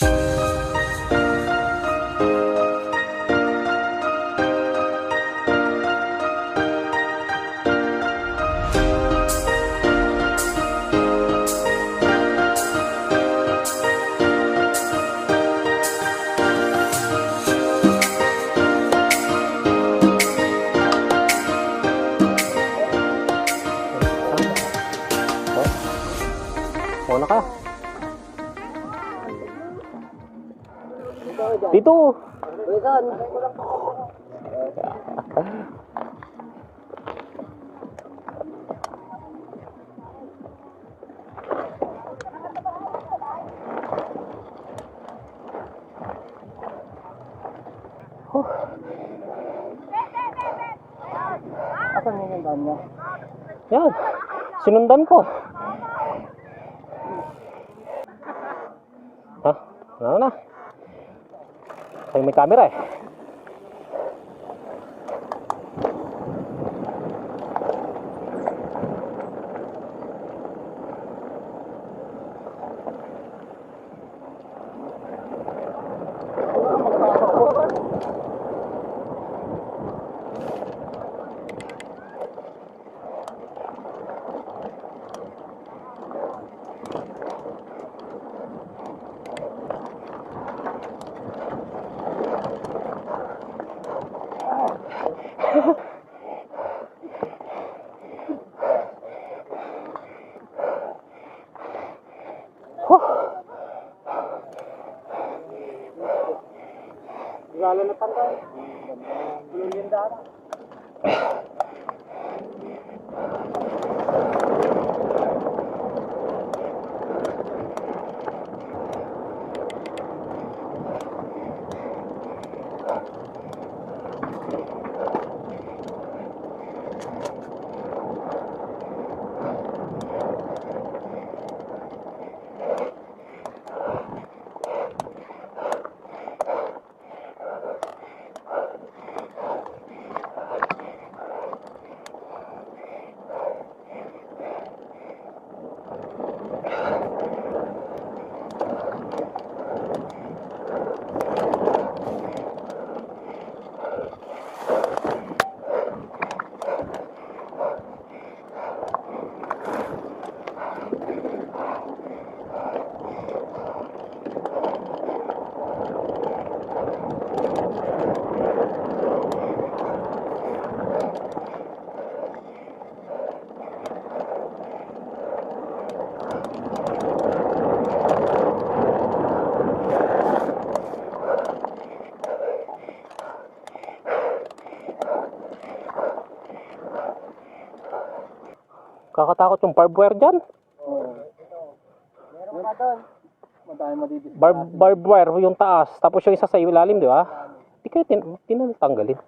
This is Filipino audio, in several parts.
Muna ka. Dito. Asan mo yung daan niya? Yan. Sinundan ko. Ha? Ano na? Ay, may camera eh. Lalo na tanggal. Belum yung daan. Kakatakot yung barbed wire dyan. Meron ka doon. Madami madidis. Barbed wire yung taas. Tapos yung isa sa ilalim, di ba? Di kayo tinatanggalin.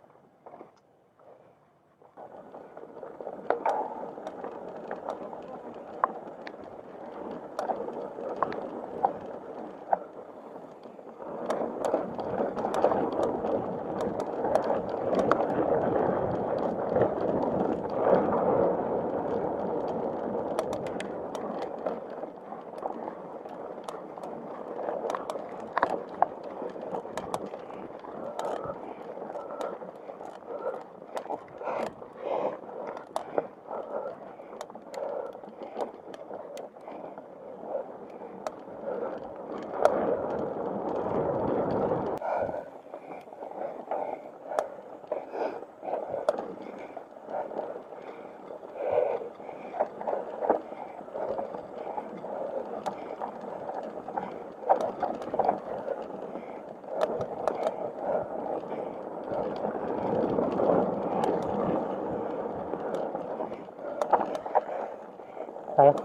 Sayang.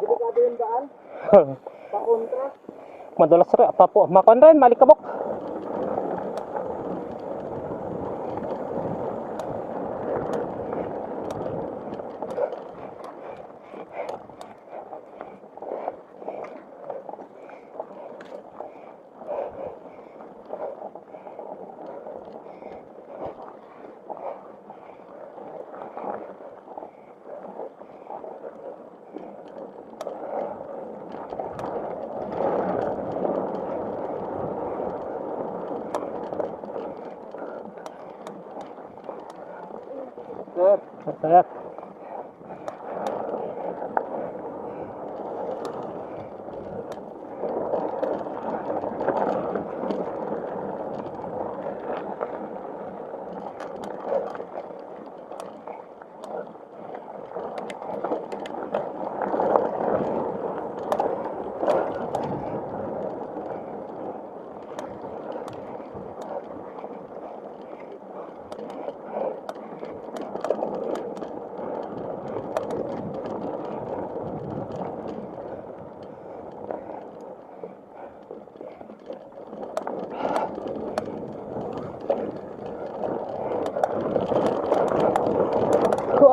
Delikado yung daan. Pakontra. Madulas rin. Makuan rin, malikabok. sir. Sir.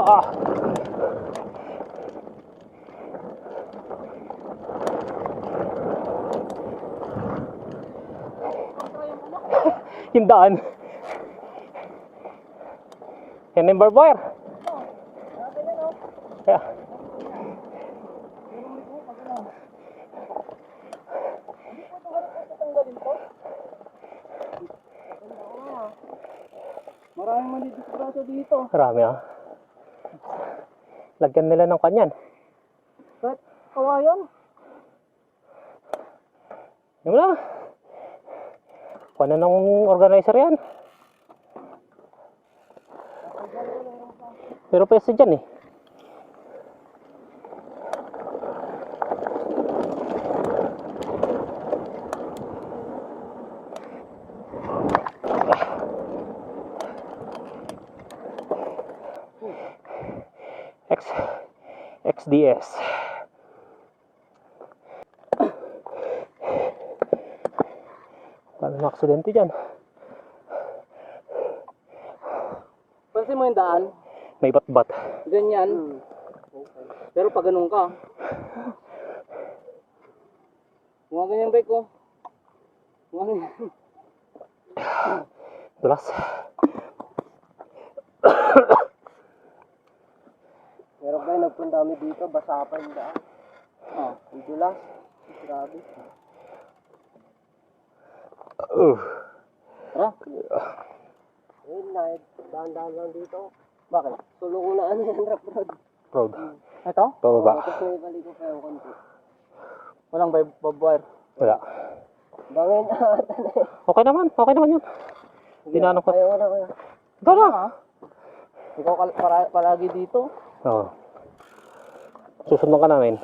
Ah. Yung daan. Yan yung barbed wire. Yeah. Maraming mandidisgrasya dito. Marami ah. Lagyan nila ng kanyan. Ba't kawayan? Yung lang. Kuha na ng organizer yan. Pero pwede dyan eh. XDS. Paano na aksidente dyan? Pansin mo yung daan? May bat-bat. Ganyan. Pero pag ganun ka. Mga ganyan bike ko. Mga ganyan. Dulas. Pero kayo nagpunta kami dito, basa pa yung daan. Yung dulas. Grabe. Tara. Ayun na, dahan-dahan lang dito. Bakit? Sulo ko na ano yan, rough road. Road. Ito? Pababa. Tapos may balik ko kayo konti. Walang barbed wire. Wala. Bangin na ata na eh. Okay naman yun. Tinanong ko. Ayaw na kaya. Ito na. Ikaw palagi dito. Oo. Susunod ka namin.